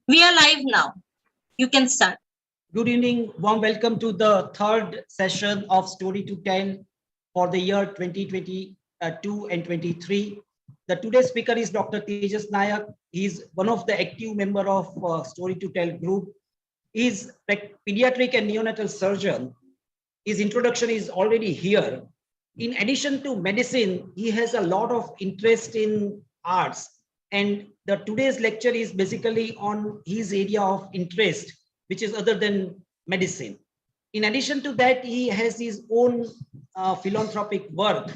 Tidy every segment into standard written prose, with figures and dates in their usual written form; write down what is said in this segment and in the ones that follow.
We are live now. You can start. Good evening. Warm welcome to the third session of Story to Tell for the year 2022 and 23. The today's speaker is Dr. Tejus Naik. He is one of the active member of Story to Tell group. He is pediatric and neonatal surgeon. His introduction is already here. In addition to medicine, he has a lot of interest in arts. And the today's lecture is basically on his area of interest, which is other than medicine. In addition to that, he has his own philanthropic work,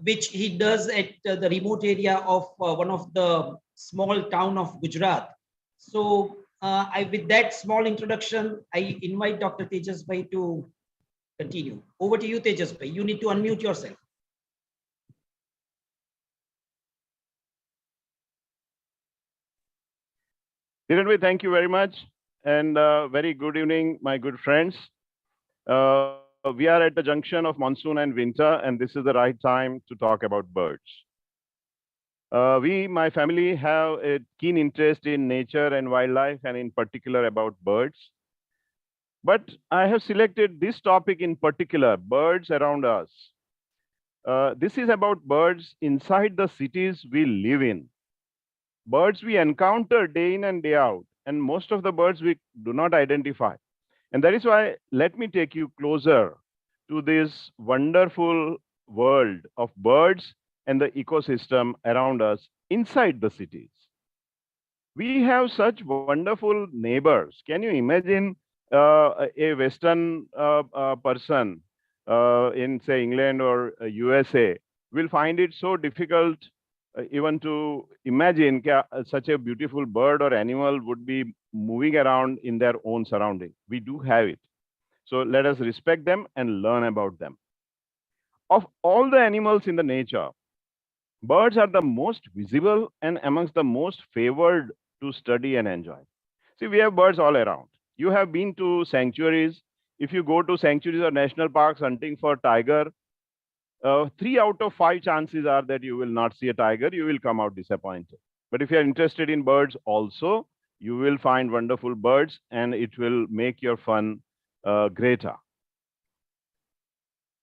which he does at the remote area of one of the small town of Gujarat. So with that small introduction, I invite Dr. Tejus Bhai to continue. Over to you, Tejus Bhai. You need to unmute yourself. Neeraj bhai, thank you very much, and very good evening, my good friends. We are at the junction of monsoon and winter, and this is the right time to talk about birds. My family, have a keen interest in nature and wildlife, and in particular about birds. But I have selected this topic in particular, birds around us. This is about birds inside the cities we live in. Birds we encounter day in and day out, and most of the birds we do not identify. And that is why let me take you closer to this wonderful world of birds and the ecosystem around us inside the cities. We have such wonderful neighbors. Can you imagine a Western person in, say, England or USA will find it so difficult even to imagine such a beautiful bird or animal would be moving around in their own surrounding. We do have it. So let us respect them and learn about them. Of all the animals in the nature, birds are the most visible and amongst the most favored to study and enjoy. See, we have birds all around. You have been to sanctuaries. If you go to sanctuaries or national parks hunting for tiger, 3 out of 5 chances are that you will not see a tiger, you will come out disappointed. But if you are interested in birds also, you will find wonderful birds and it will make your fun greater.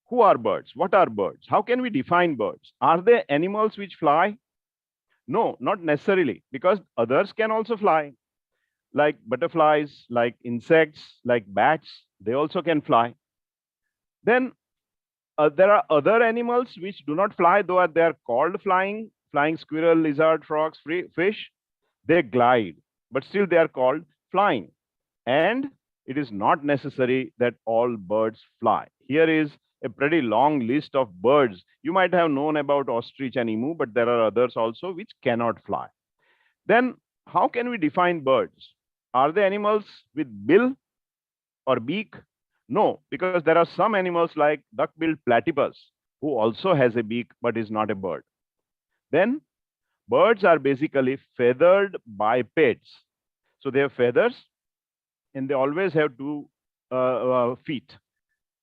Who are birds? What are birds? How can we define birds? Are they animals which fly? No, not necessarily, because others can also fly. Like butterflies, like insects, like bats, they also can fly. Then there are other animals which do not fly, though they are called flying squirrel, lizard, frogs, fish. They glide, but still they are called flying. And it is not necessary that all birds fly. Here is a pretty long list of birds. You might have known about ostrich and emu, but there are others also which cannot fly. Then how can we define birds? Are they animals with bill or beak? No, because there are some animals like duck-billed platypus who also has a beak but is not a bird. Then birds are basically feathered bipeds. So they have feathers and they always have 2 feet.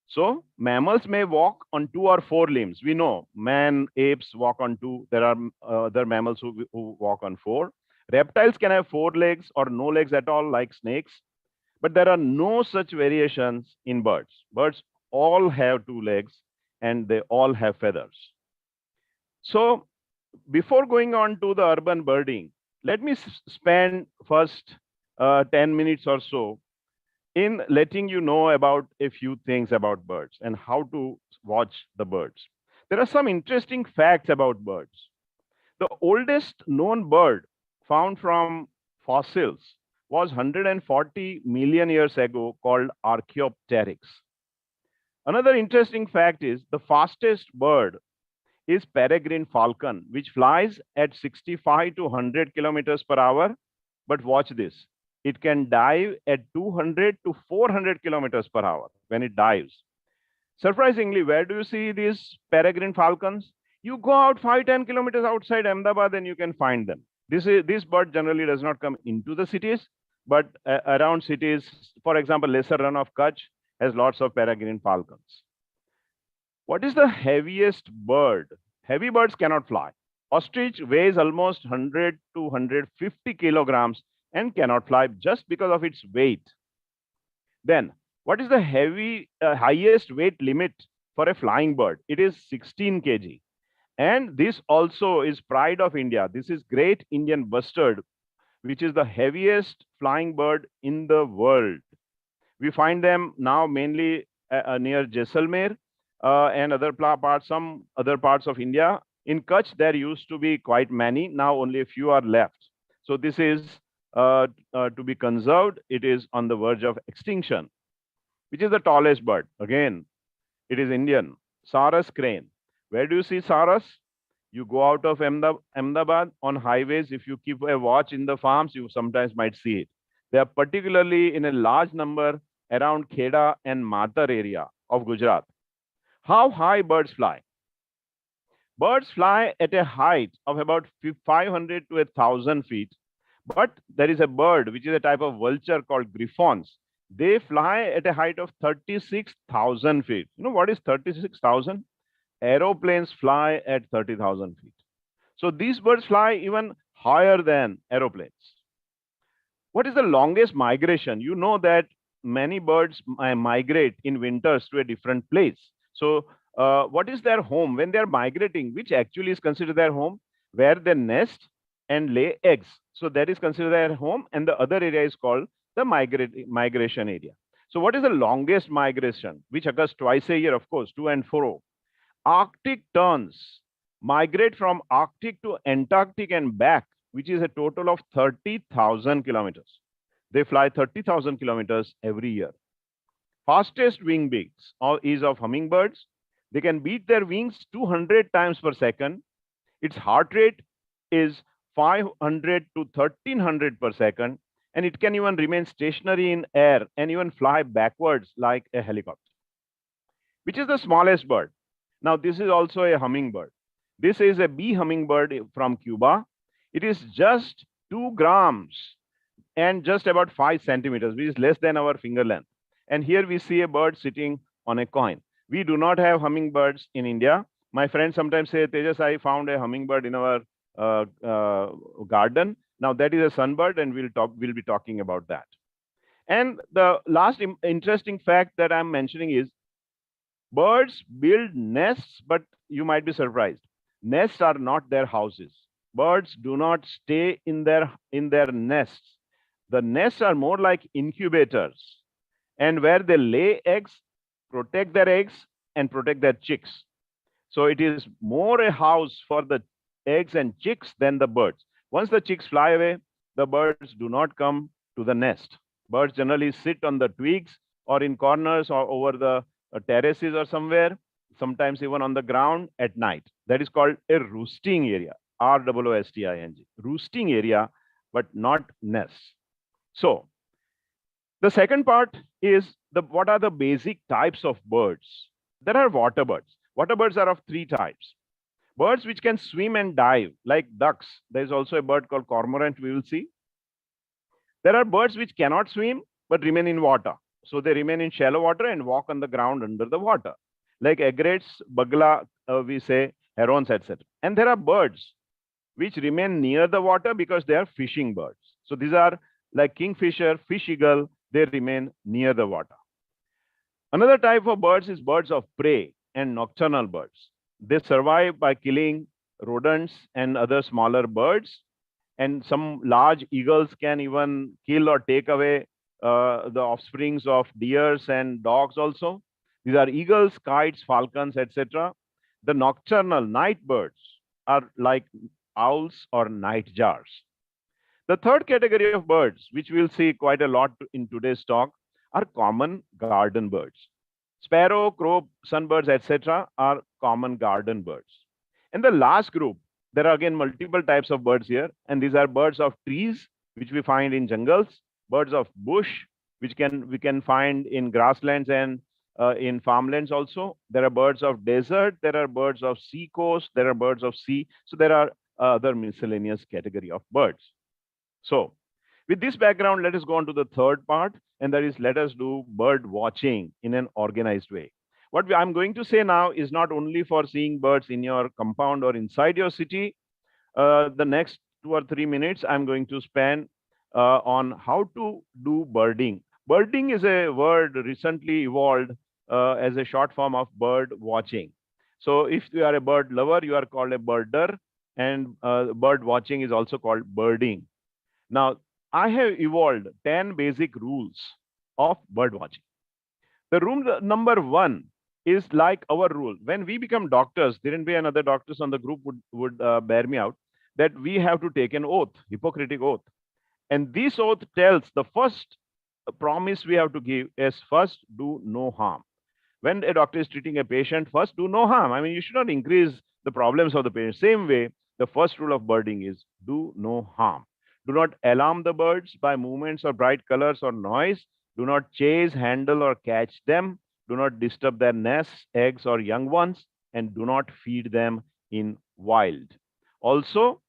So mammals may walk on 2 or 4 limbs. We know man, apes walk on 2. There are other mammals who walk on 4. Reptiles can have 4 legs or no legs at all, like snakes. But there are no such variations in birds. Birds all have 2 legs and they all have feathers. So before going on to the urban birding, let me spend first 10 minutes or so in letting you know about a few things about birds and how to watch the birds. There are some interesting facts about birds. The oldest known bird found from fossils was 140 million years ago, called Archaeopteryx. Another interesting fact is the fastest bird is Peregrine Falcon, which flies at 65 to 100 kilometers per hour. But watch this, it can dive at 200 to 400 kilometers per hour when it dives. Surprisingly, where do you see these Peregrine Falcons? You go out 5-10 kilometers outside Ahmedabad and you can find them. This bird generally does not come into the cities, but around cities, for example, lesser run of Kutch has lots of Peregrine Falcons. What is the heaviest bird? Heavy birds cannot fly. Ostrich weighs almost 100 to 150 kilograms and cannot fly just because of its weight. Then, what is the highest weight limit for a flying bird? It is 16 kg. And this also is pride of India. This is Great Indian Bustard, which is the heaviest flying bird in the world. We find them now mainly near Jaisalmer and some other parts of India. In Kutch, there used to be quite many. Now only a few are left. So this is to be conserved. It is on the verge of extinction. Which is the tallest bird? Again, it is Indian. Saras crane. Where do you see Saras? You go out of Ahmedabad on highways. If you keep a watch in the farms, you sometimes might see it. They are particularly in a large number around Kheda and Matar area of Gujarat. How high birds fly? Birds fly at a height of about 500 to 1,000 feet. But there is a bird, which is a type of vulture called griffons. They fly at a height of 36,000 feet. You know what is 36,000? Aeroplanes fly at 30,000 feet. So these birds fly even higher than aeroplanes. What is the longest migration? You know that many birds migrate in winters to a different place. So what is their home? When they are migrating, which actually is considered their home? Where they nest and lay eggs. So that is considered their home, and the other area is called the migration area. So what is the longest migration, which occurs twice a year, of course, to and fro? Arctic terns migrate from Arctic to Antarctic and back, which is a total of 30,000 kilometers. They fly 30,000 kilometers every year. Fastest wing beats is of hummingbirds. They can beat their wings 200 times per second. Its heart rate is 500 to 1300 per second, and it can even remain stationary in air and even fly backwards like a helicopter. Which is the smallest bird? Now, this is also a hummingbird. This is a bee hummingbird from Cuba. It is just 2 grams and just about 5 centimeters, which is less than our finger length. And here we see a bird sitting on a coin. We do not have hummingbirds in India. My friends sometimes say, Tejas, I found a hummingbird in our garden. Now that is a sunbird, and we'll be talking about that. And the last interesting fact that I'm mentioning is birds build nests, but you might be surprised. Nests are not their houses. Birds do not stay in their nests. The nests are more like incubators, and where they lay eggs, protect their eggs, and protect their chicks. So it is more a house for the eggs and chicks than the birds. Once the chicks fly away, the birds do not come to the nest. Birds generally sit on the twigs or in corners or over the terraces or somewhere, sometimes even on the ground at night. That is called a roosting area, ROOSTING, roosting area, but not nests. So the second part is what are the basic types of birds? There are water birds. Water birds are of 3 types. Birds which can swim and dive, like ducks. There is also a bird called cormorant we will see. There are birds which cannot swim but remain in water. So they remain in shallow water and walk on the ground under the water, like egrets, bagla, we say, herons, etc. And there are birds which remain near the water because they are fishing birds. So these are like kingfisher, fish eagle, they remain near the water. Another type of birds is birds of prey and nocturnal birds. They survive by killing rodents and other smaller birds. And some large eagles can even kill or take away the offsprings of deers and dogs also. These are eagles, kites, falcons, etc. The nocturnal night birds are like owls or nightjars. The third category of birds, which we'll see quite a lot in today's talk, are common garden birds. Sparrow, crow, sunbirds, etc. are common garden birds. And the last group, there are again multiple types of birds here, and these are birds of trees, which we find in jungles, birds of bush, which we can find in grasslands and in farmlands also. There are birds of desert, there are birds of sea coast, there are birds of sea. So there are other miscellaneous category of birds. So with this background, let us go on to the third part, and that is let us do bird watching in an organized way. What I'm going to say now is not only for seeing birds in your compound or inside your city. The next 2 or 3 minutes, I'm going to spend on how to do birding. Birding is a word recently evolved as a short form of bird watching. So if you are a bird lover, you are called a birder, and bird watching is also called birding. Now, I have evolved 10 basic rules of bird watching. The rule number one is like our rule. When we become doctors, there will be another doctors on the group would bear me out that we have to take an oath, Hippocratic oath. And this oath tells the first promise we have to give is first do no harm. When a doctor is treating a patient, first do no harm. I mean, you should not increase the problems of the patient. Same way, the first rule of birding is do no harm. Do not alarm the birds by movements or bright colors or noise. Do not chase, handle, or catch them. Do not disturb their nests, eggs, or young ones, and do not feed them in wild. Also,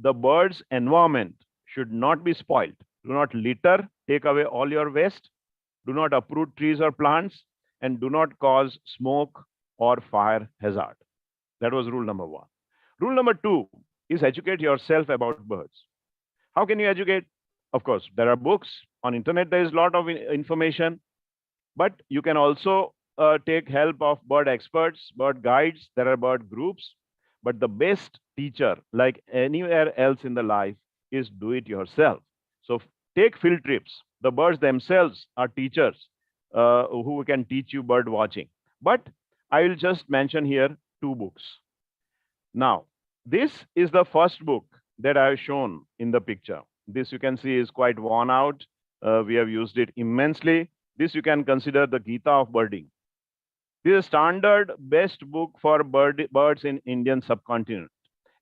the bird's environment should not be spoiled. Do not litter, take away all your waste. Do not uproot trees or plants, and do not cause smoke or fire hazard. That was rule number one. Rule number two is educate yourself about birds. How can you educate? Of course, there are books. On internet, there is a lot of information, but you can also take help of bird experts, bird guides. There are bird groups. But the best teacher, like anywhere else in the life, is do it yourself. So take field trips. The birds themselves are teachers who can teach you bird watching. But I will just mention here 2 books. Now, this is the first book that I have shown in the picture. This you can see is quite worn out. We have used it immensely. This you can consider the Gita of Birding. This is a standard best book for birds in Indian subcontinent.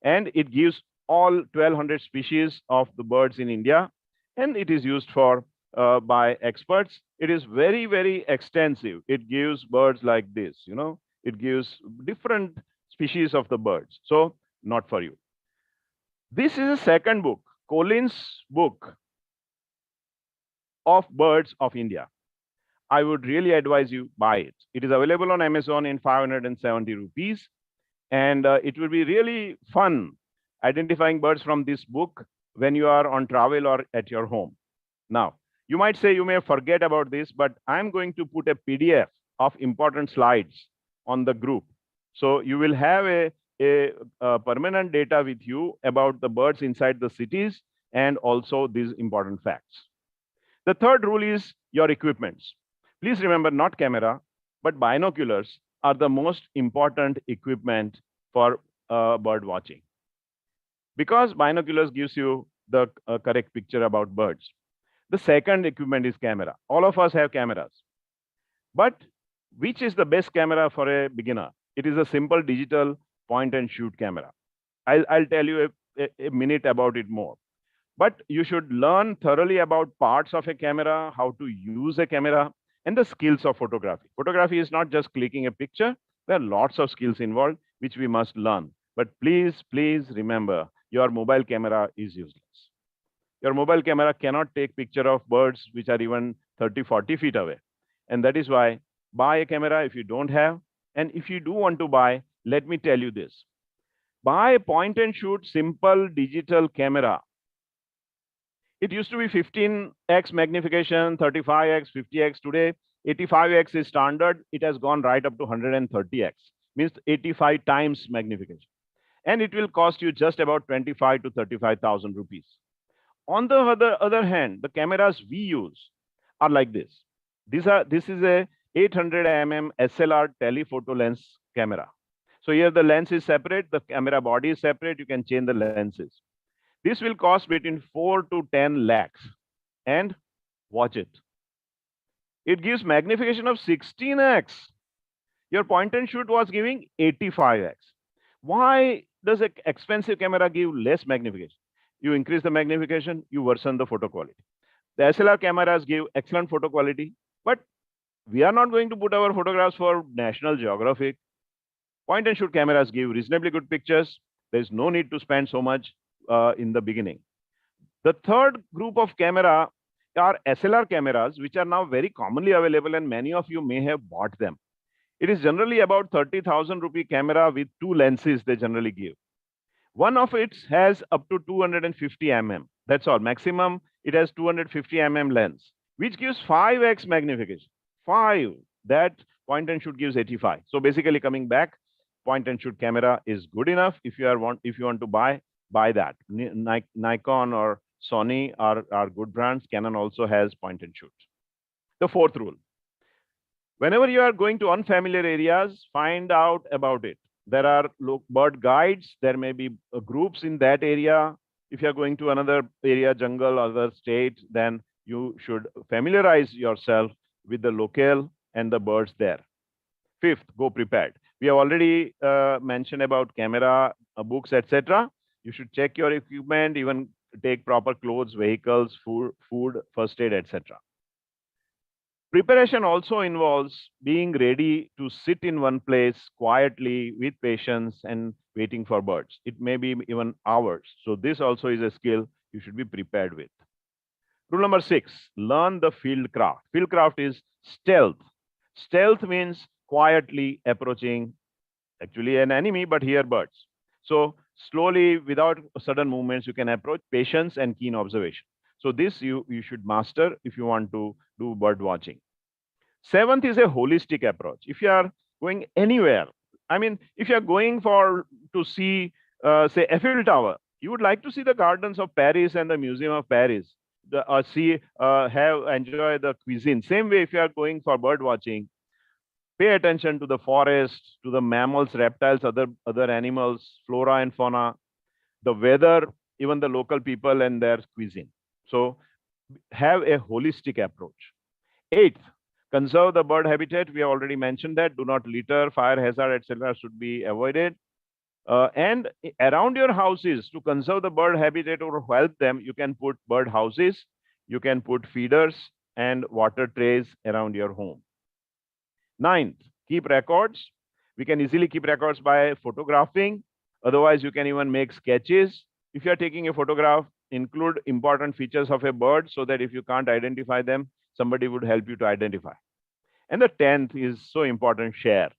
And it gives all 1200 species of the birds in India. And it is used for by experts. It is very, very extensive. It gives birds like this, you know, it gives different species of the birds. So not for you. This is a second book, Collins' book of birds of India. I would really advise you buy it. It is available on Amazon in 570 rupees. And it will be really fun identifying birds from this book when you are on travel or at your home. Now, you might say you may forget about this, but I'm going to put a PDF of important slides on the group. So you will have a permanent data with you about the birds inside the cities and also these important facts. The third rule is your equipments. Please remember, not camera, but binoculars are the most important equipment for bird watching. Because binoculars gives you the correct picture about birds. The second equipment is camera. All of us have cameras. But which is the best camera for a beginner? It is a simple digital point and shoot camera. I'll tell you a minute about it more. But you should learn thoroughly about parts of a camera, how to use a camera, and the skills of photography. Photography is not just clicking a picture. There are lots of skills involved, which we must learn. But please, please remember, your mobile camera is useless. Your mobile camera cannot take picture of birds which are even 30, 40 feet away. And that is why buy a camera if you don't have. And if you do want to buy, let me tell you this. Buy a point and shoot simple digital camera. It used to be 15x magnification, 35x, 50x. Today, 85x is standard. It has gone right up to 130x, means 85 times magnification. And it will cost you just about 25 to 35,000 rupees. On the other hand, the cameras we use are like this. This is a 800 mm SLR telephoto lens camera. So here the lens is separate, the camera body is separate. You can change the lenses. This will cost between 4 to 10 lakhs. And watch it. It gives magnification of 16x. Your point and shoot was giving 85x. Why does an expensive camera give less magnification? You increase the magnification, you worsen the photo quality. The SLR cameras give excellent photo quality, but we are not going to put our photographs for National Geographic. Point and shoot cameras give reasonably good pictures. There is no need to spend so much in the beginning. The third group of camera are SLR cameras, which are now very commonly available, and many of you may have bought them. It is generally about 30,000 rupee camera with 2 lenses they generally give. One of it has up to 250 mm. That's all. Maximum it has 250 mm lens, which gives 5x magnification. 5. That point and shoot gives 85. So basically, coming back, point and shoot camera is good enough. If you want to buy that. Nikon or Sony are good brands. Canon also has point and shoot. The fourth rule: whenever you are going to unfamiliar areas, find out about it. There are bird guides. There may be groups in that area. If you are going to another area, jungle, other state, then you should familiarize yourself with the local and the birds there. Fifth, go prepared. We have already mentioned about camera, books, etc. You should check your equipment, even take proper clothes, vehicles, food, first aid, etc. Preparation also involves being ready to sit in one place quietly with patience and waiting for birds. It may be even hours. So this also is a skill you should be prepared with. Rule number 6, learn the field craft. Field craft is stealth. Stealth means quietly approaching actually an enemy, but here birds. So slowly, without sudden movements, you can approach. Patience and keen observation. So this you should master if you want to do bird watching. Seventh is a holistic approach. If you are going anywhere, I mean, if you are going to see, say, Eiffel Tower, you would like to see the gardens of Paris and the Museum of Paris. Enjoy the cuisine. Same way, if you are going for bird watching, pay attention to the forest, to the mammals, reptiles, other animals, flora and fauna, the weather, even the local people and their cuisine. So have a holistic approach. Eighth, conserve the bird habitat. We have already mentioned that. Do not litter, fire hazard, etc. should be avoided. And around your houses, to conserve the bird habitat or help them, you can put bird houses, you can put feeders and water trays around your home. Ninth, keep records. We can easily keep records by photographing. Otherwise, you can even make sketches. If you are taking a photograph, include important features of a bird so that if you can't identify them, somebody would help you to identify. And the 10th is so important, share.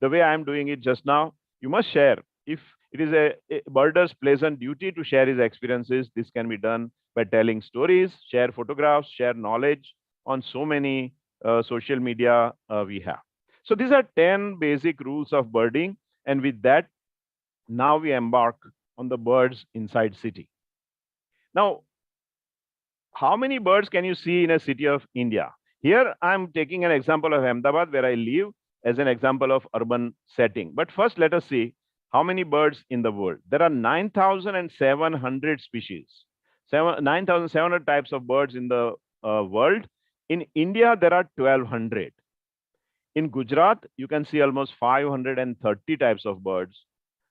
The way I am doing it just now, you must share. If it is a birder's pleasant duty to share his experiences, this can be done by telling stories, share photographs, share knowledge on so many social media we have. So these are 10 basic rules of birding. And with that, now we embark on the birds inside city. Now, how many birds can you see in a city of India? Here, I'm taking an example of Ahmedabad, where I live, as an example of urban setting. But first, let us see how many birds in the world. There are 9,700 species, 9,700 types of birds in the world. In India, there are 1,200. In Gujarat, you can see almost 530 types of birds.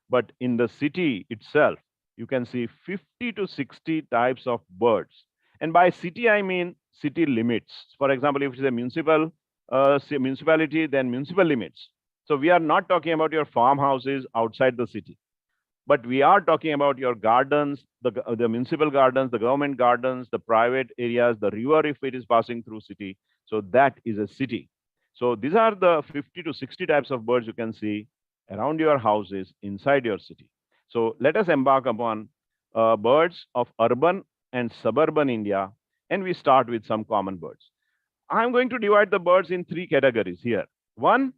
But in the city itself, you can see 50 to 60 types of birds. And by city, I mean city limits. For example, if it's a municipality, then municipal limits. So we are not talking about your farmhouses outside the city, but we are talking about your gardens, the municipal gardens, the government gardens, the private areas, the river if it is passing through city. So that is a city. So these are the 50 to 60 types of birds you can see around your houses inside your city. So let us embark upon birds of urban and suburban India, and we start with some common birds. I'm going to divide the birds in 3 categories here. 1,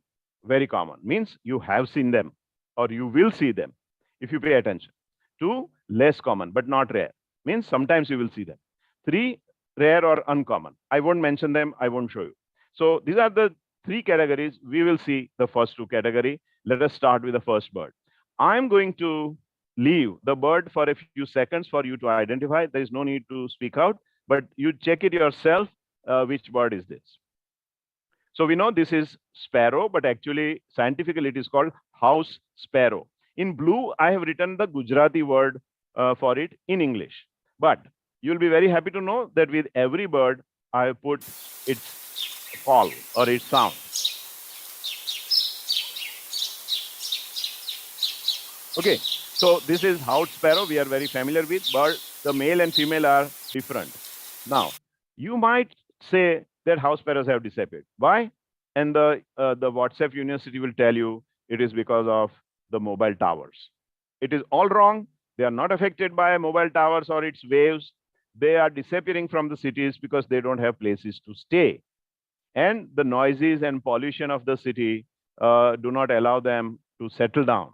very common, means you have seen them or you will see them if you pay attention. 2, less common but not rare, means sometimes you will see them. 3, rare or uncommon. I won't mention them, I won't show you. So these are the 3 categories. We will see the first 2 categories. Let us start with the first bird. I'm going to leave the bird for a few seconds for you to identify. There is no need to speak out, but you check it yourself. Which bird is this? So we know this is sparrow, but actually scientifically it is called house sparrow. In blue, I have written the Gujarati word for it in English. But you'll be very happy to know that with every bird, I have put its call or its sound. Okay, so this is house sparrow. We are very familiar with, but the male and female are different. Now, you might say that house sparrows have disappeared. Why? And the WhatsApp University will tell you it is because of the mobile towers. It is all wrong. They are not affected by mobile towers or its waves. they are disappearing from the cities because they don't have places to stay. And the noises and pollution of the city do not allow them to settle down.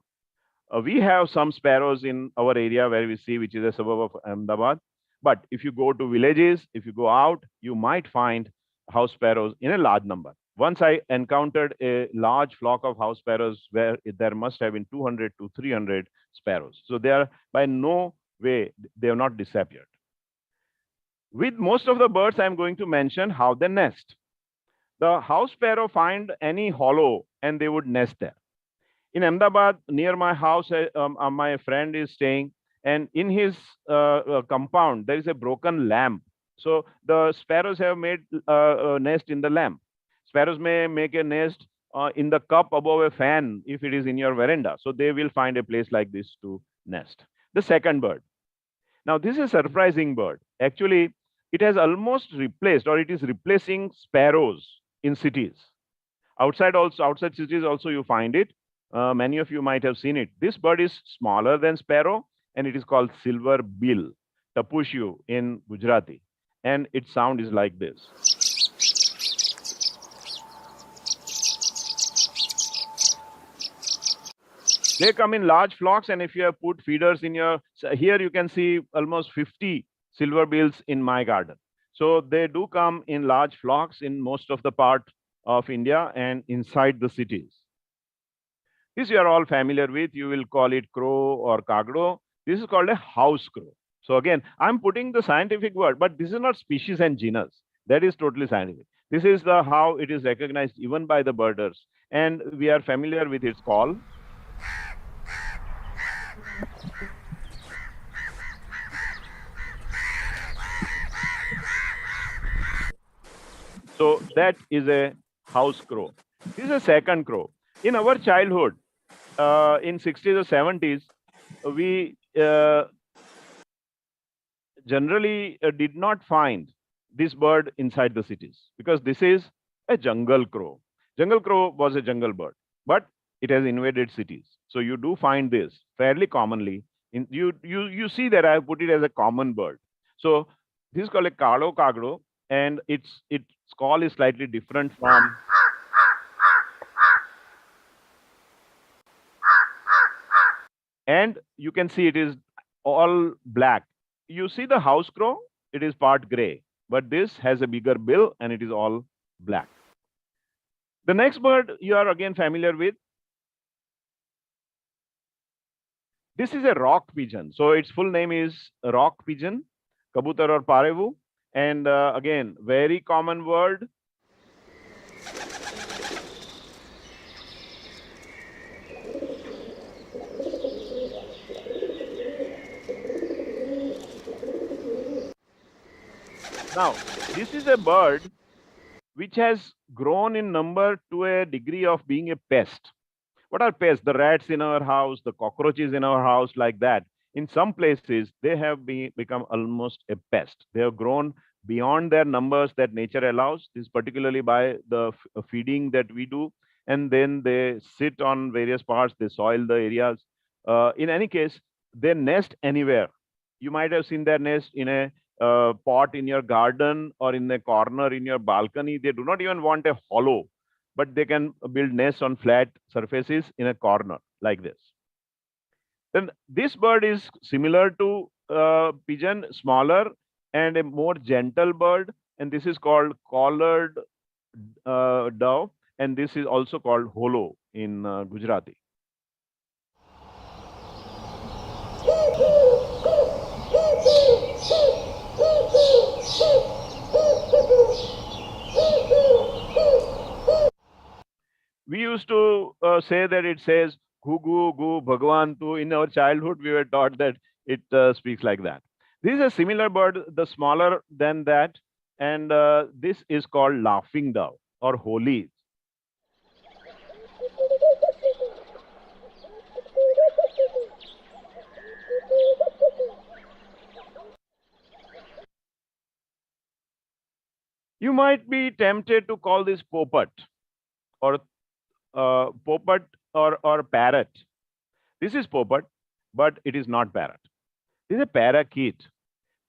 We have some sparrows in our area where we see, which is a suburb of Ahmedabad. But if you go to villages, if you go out, you might find house sparrows in a large number. Once I encountered a large flock of house sparrows where there must have been 200 to 300 sparrows. So they are by no way, they have not disappeared. With most of the birds, I'm going to mention how they nest. The house sparrow find any hollow and they would nest there. In Ahmedabad, near my house, my friend is staying, and in his compound, there is a broken lamp. So the sparrows have made a nest in the lamp. Sparrows may make a nest in the cup above a fan if it is in your veranda. So they will find a place like this to nest. The second bird. Now, this is a surprising bird. Actually, it has almost replaced, or it is replacing sparrows in cities. Outside cities also you find it. Many of you might have seen it. This bird is smaller than sparrow, and it is called silver bill, tapushu in Gujarati. And its sound is like this. They come in large flocks, and if you have put feeders in your, here you can see almost 50 silver bills in my garden. So they do come in large flocks in most of the part of India and inside the cities. This you are all familiar with. You will call it crow or kagdo. This is called a house crow. So again, I'm putting the scientific word, but this is not species and genus. That is totally scientific. This is the how it is recognized even by the birders. And we are familiar with its call. So that is a house crow. This is a second crow. In our childhood, in 60s or 70s, we generally did not find this bird inside the cities because this is a jungle crow. Jungle crow was a jungle bird, but it has invaded cities. So you do find this fairly commonly. You see that I have put it as a common bird. So this is called a kalo kagdo, and its call is slightly different from. And you can see it is all black. You see the house crow, it is part gray, but this has a bigger bill and it is all black. The next bird you are again familiar with. This is a rock pigeon. So its full name is rock pigeon, kabutar or parevu. And again, very common word. Now, this is a bird which has grown in number to a degree of being a pest. What are pests? The rats in our house, the cockroaches in our house, like that. In some places, they have become almost a pest. They have grown beyond their numbers that nature allows. This is particularly by the feeding that we do. And then they sit on various parts, they soil the areas. In any case, they nest anywhere. You might have seen their nest in a pot in your garden or in a corner in your balcony. They do not even want a hollow, but they can build nests on flat surfaces in a corner like this. Then this bird is similar to pigeon, smaller and a more gentle bird, and this is called collared dove, and this is also called holo in Gujarati. We used to say that it says gu gu gu bhagwan tu. In our childhood, we were taught that it speaks like that. This is a similar bird, the smaller than that, and this is called laughing dove or holi. You might be tempted to call this popat or popat or parrot. This is popat, but it is not parrot. This is a parakeet.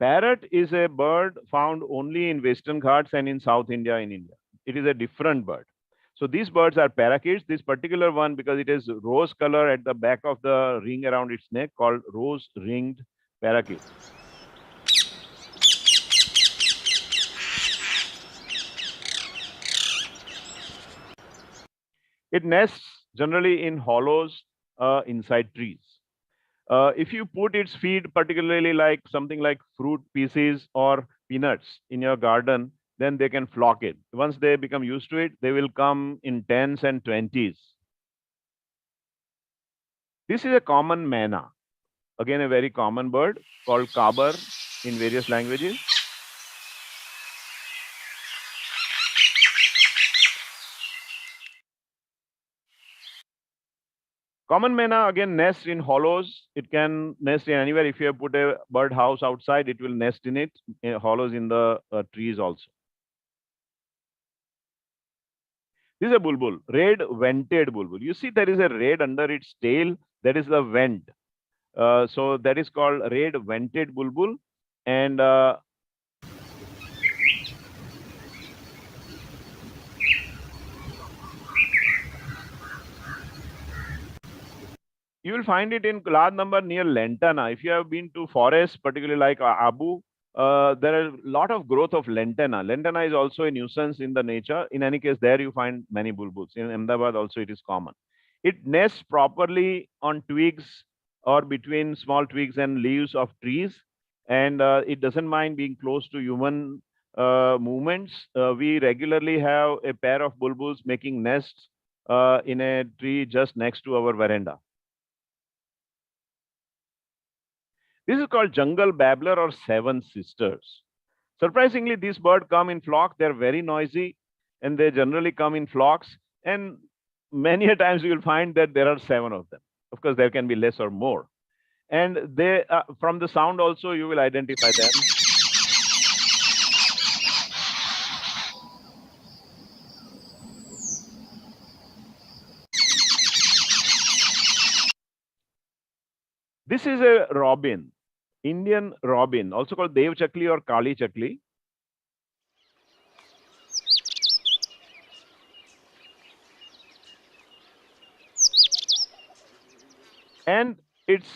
Parrot is a bird found only in Western Ghats and in South India in India. It is a different bird. So these birds are parakeets. This particular one, because it is rose color at the back of the ring around its neck, called rose ringed parakeet. It nests generally in hollows inside trees. If you put its feed, particularly like something like fruit pieces or peanuts in your garden, then they can flock it. Once they become used to it, they will come in tens and twenties. This is a common manna. Again, a very common bird called kabar in various languages. Common manna again nests in hollows. It can nest in anywhere. If you have put a bird house outside, it will nest in it, in hollows in the trees also. This is a bulbul, red vented bulbul. You see there is a red under its tail. That is the vent. So that is called red vented bulbul. And you will find it in large number near lantana. If you have been to forests, particularly like Abu, there are a lot of growth of lantana. Lantana is also a nuisance in the nature. In any case, there you find many bulbuls. In Ahmedabad also it is common. It nests properly on twigs or between small twigs and leaves of trees. And it doesn't mind being close to human movements. We regularly have a pair of bulbuls making nests in a tree just next to our veranda. This is called jungle babbler or seven sisters. Surprisingly, these birds come in flock. They're very noisy and they generally come in flocks. And many a times you will find that there are seven of them. Of course, there can be less or more. And they, from the sound also, you will identify them. This is a robin, Indian robin, also called Dev Chakli or Kali Chakli. And its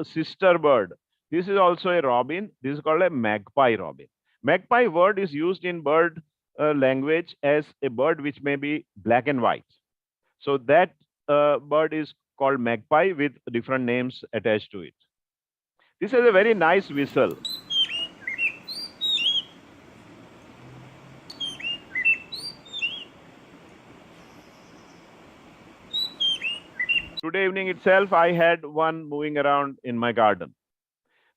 sister bird. This is also a robin. This is called a magpie robin. Magpie word is used in bird language as a bird which may be black and white. So that bird is called magpie with different names attached to it. This is a very nice whistle. Today evening itself, I had one moving around in my garden.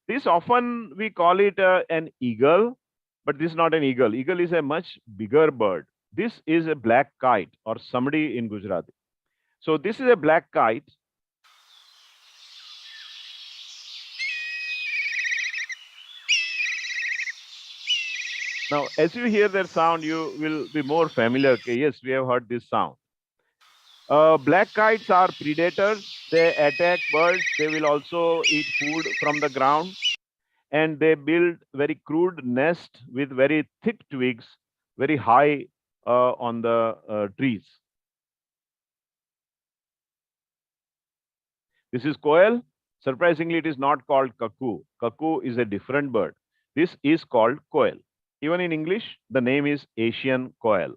This often we call it an eagle, but this is not an eagle. Eagle is a much bigger bird. This is a black kite or somebody in Gujarati. So this is a black kite. Now, as you hear their sound, you will be more familiar. Okay, yes, we have heard this sound. Black kites are predators. They attack birds. They will also eat food from the ground. And they build very crude nest with very thick twigs, very high on the trees. This is quail. Surprisingly, it is not called cuckoo. Cuckoo is a different bird. This is called quail. Even in English, the name is Asian quail.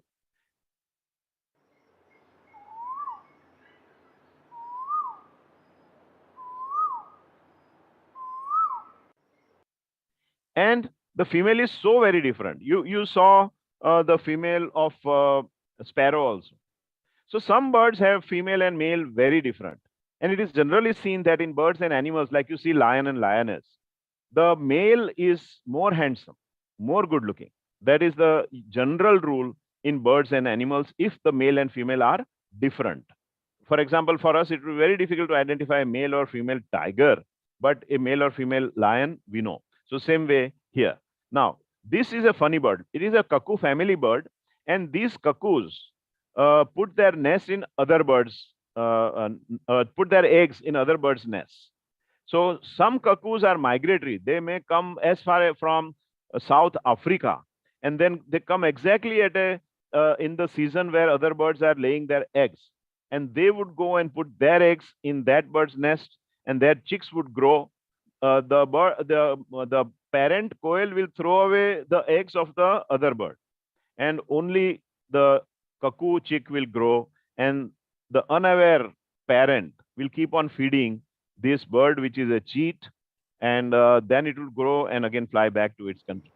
And the female is so very different. You saw the female of sparrow also. So some birds have female and male very different. And it is generally seen that in birds and animals, like you see lion and lioness, the male is more handsome, more good looking. That is the general rule in birds and animals if the male and female are different. For example, for us, it will be very difficult to identify a male or female tiger, but a male or female lion, we know. So same way here. Now, this is a funny bird. It is a cuckoo family bird, and these cuckoos put their nest in other birds, put their eggs in other birds' nests. So some cuckoos are migratory. They may come as far from South Africa, and then they come exactly at a in the season where other birds are laying their eggs, and they would go and put their eggs in that bird's nest, and their chicks would grow. The parent quail will throw away the eggs of the other bird, and only the cuckoo chick will grow, and the unaware parent will keep on feeding this bird, which is a cheat, and then it will grow and again fly back to its country.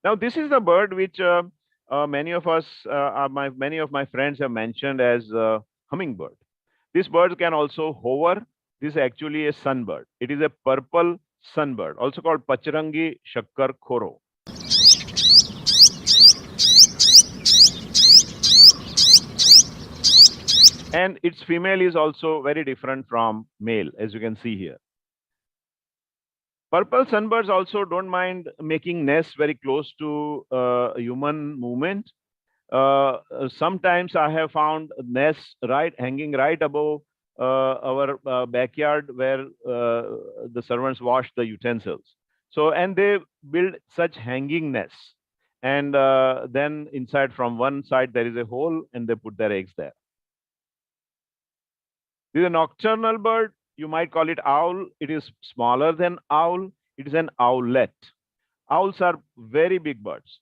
Now, this is the bird which many of my friends have mentioned as hummingbird. This bird can also hover. This is actually a sunbird. It is a purple sunbird, also called Pachrangi Shakkar Khoro. And its female is also very different from male, as you can see here. Purple sunbirds also don't mind making nests very close to human movement. Sometimes I have found nests hanging right above our backyard where the servants wash the utensils. So, and they build such hanging nests. And then inside, from one side, there is a hole, and they put their eggs there. This is a nocturnal bird. You might call it owl. It is smaller than owl. It is an owlet. Owls are very big birds.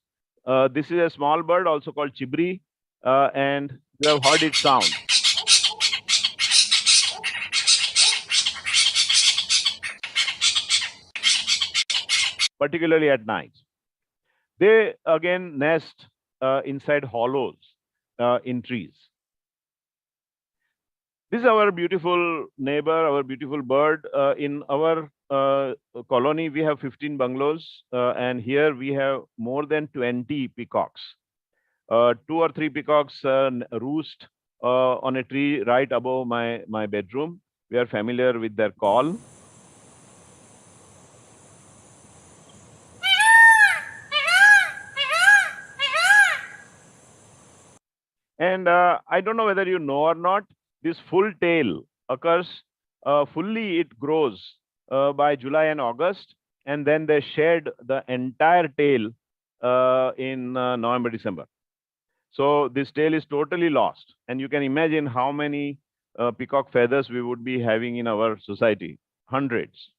This is a small bird, also called chibri, and you have heard its sound. Particularly at night. They again nest inside hollows in trees. This is our beautiful neighbor, our beautiful bird. In our colony, we have 15 bungalows, and here we have more than 20 peacocks. 2 or 3 peacocks roost on a tree right above my bedroom. We are familiar with their call. And I don't know whether you know or not, this full tail occurs fully, it grows by July and August, and then they shed the entire tail in November, December. So this tail is totally lost. And you can imagine how many peacock feathers we would be having in our society, hundreds.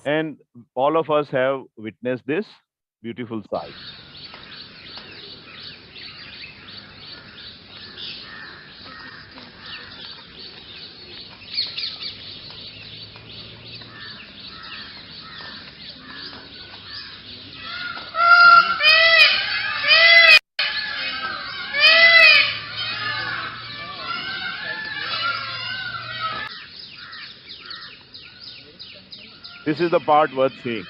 And all of us have witnessed this beautiful sight. This is the part worth seeing.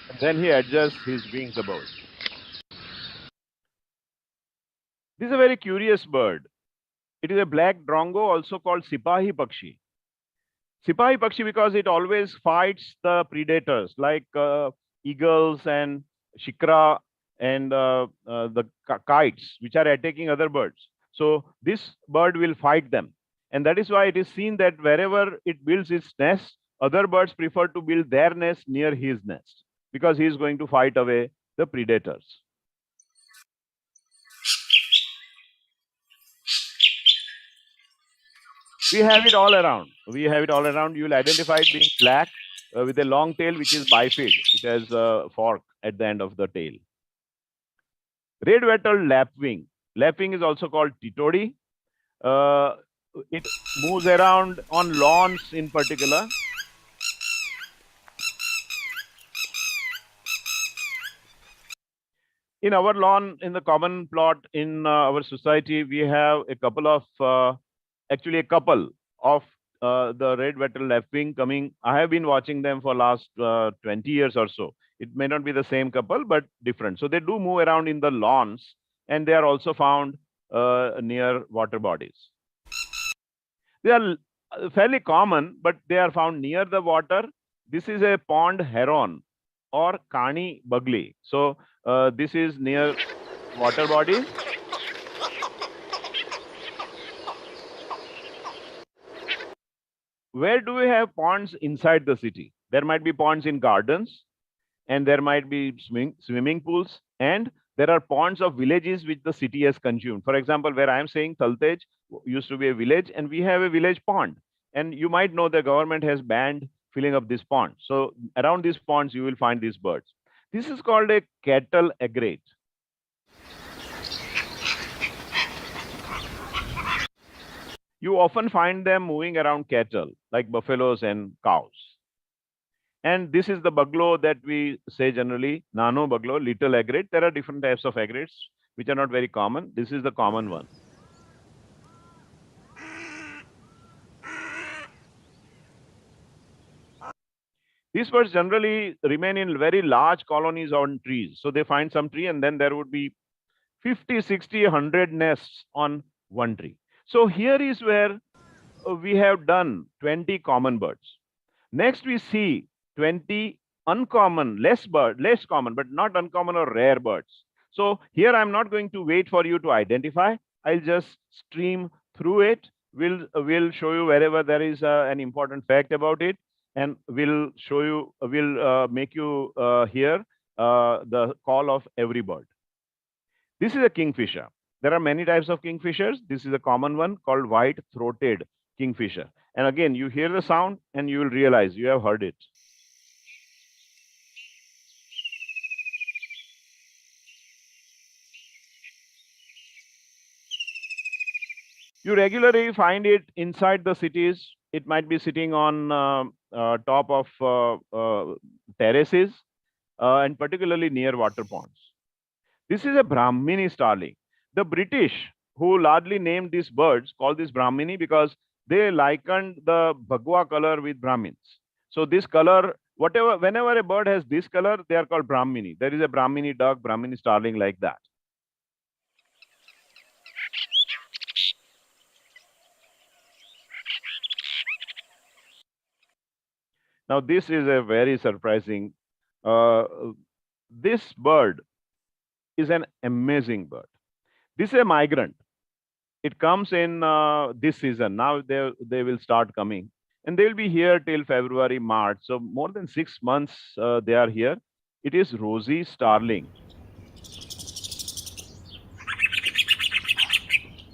And then he adjusts his wings above. This is a very curious bird. It is a black drongo, also called Sipahi Pakshi. Sipahi Pakshi because it always fights the predators like eagles and shikra and the kites, which are attacking other birds. So this bird will fight them. And that is why it is seen that wherever it builds its nest, other birds prefer to build their nest near his nest because he is going to fight away the predators. We have it all around. We have it all around. You will identify it being black with a long tail, which is bifid. It has a fork at the end of the tail. Red-wattled lapwing. Lapwing is also called titodi. It moves around on lawns in particular. In our lawn, in the common plot in our society, we have a couple of actually a couple of the red-wattled lapwing coming. I have been watching them for last 20 years or so. It may not be the same couple, but different. So they do move around in the lawns, and they are also found near water bodies. They are fairly common, but they are found near the water. This is a pond heron or Kani Bagli. So this is near water bodies. where do we have ponds inside the city? There might be ponds in gardens, and there might be swimming pools, and there are ponds of villages which the city has consumed. For example, where I am saying, Taltej used to be a village, and we have a village pond. And you might know the government has banned filling up this pond. So around these ponds, you will find these birds. This is called a cattle aggregate. You often find them moving around cattle, like buffaloes and cows. And this is the buglo that we say generally, nano buglo, little egret. There are different types of egrets, which are not very common. This is the common one. These birds generally remain in very large colonies on trees. So they find some tree, and then there would be 50, 60, 100 nests on one tree. So here is where we have done 20 common birds. Next, we see 20 uncommon, less common, but not uncommon or rare birds. So here I'm not going to wait for you to identify. I'll just stream through it. We'll show you wherever there is an important fact about it, and we'll show you, we'll make you hear the call of every bird. This is a kingfisher. There are many types of kingfishers. This is a common one called white-throated kingfisher. And again, you hear the sound and you will realize you have heard it. You regularly find it inside the cities. It might be sitting on top of terraces and particularly near water ponds. This is a Brahminy starling. The British, who largely named these birds, called this Brahminy because they likened the Bhagwa color with Brahmins. So this color, whenever a bird has this color, they are called Brahminy. There is a Brahminy duck, Brahminy starling, like that. Now, this is a very surprising, this bird is an amazing bird. This is a migrant. It comes in this season. Now they will start coming, and they will be here till February, March. So more than 6 months they are here. It is rosy starling.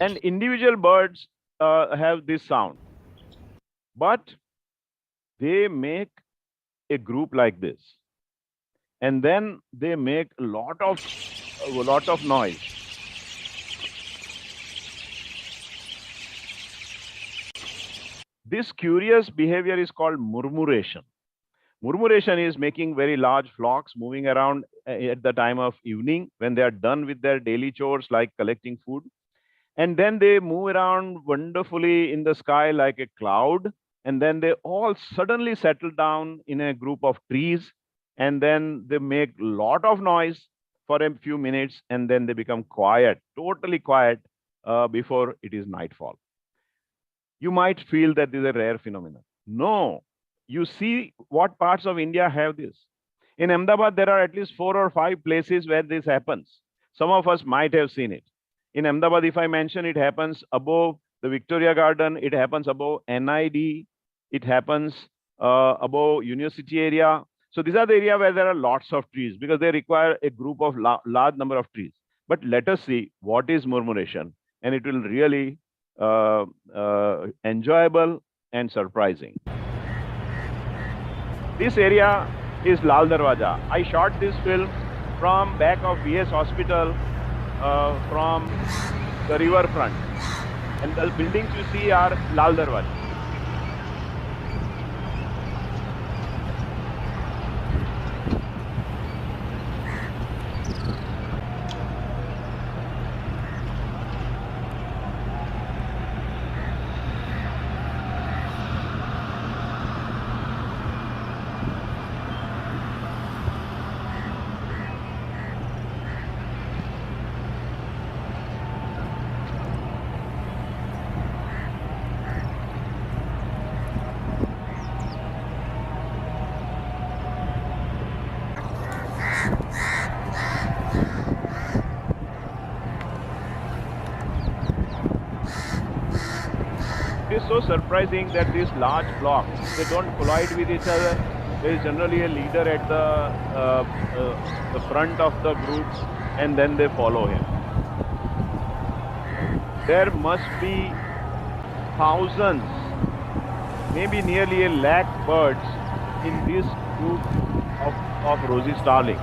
And individual birds have this sound, but they make a group like this, and then they make a lot of noise. This curious behavior is called murmuration. Murmuration is making very large flocks moving around at the time of evening when they are done with their daily chores like collecting food. And then they move around wonderfully in the sky like a cloud. And then they all suddenly settle down in a group of trees. And then they make a lot of noise for a few minutes. And then they become quiet, totally quiet before it is nightfall. You might feel that this is a rare phenomenon. No, you see what parts of India have this. In Ahmedabad, there are at least 4 or 5 places where this happens. Some of us might have seen it. In Ahmedabad, if I mention, it happens above the Victoria Garden, it happens above NID, it happens above University area. So these are the area where there are lots of trees because they require a group of large number of trees. But let us see what is murmuration, and it will really enjoyable and surprising. This area is Lal Darwaja. I shot this film from back of BS Hospital from the riverfront. And the buildings you see are Lal Darwaja. It is so surprising that these large flocks, they don't collide with each other. There is generally a leader at the front of the group, and then they follow him. There must be thousands, maybe nearly 100,000 birds in this group of rosy starling.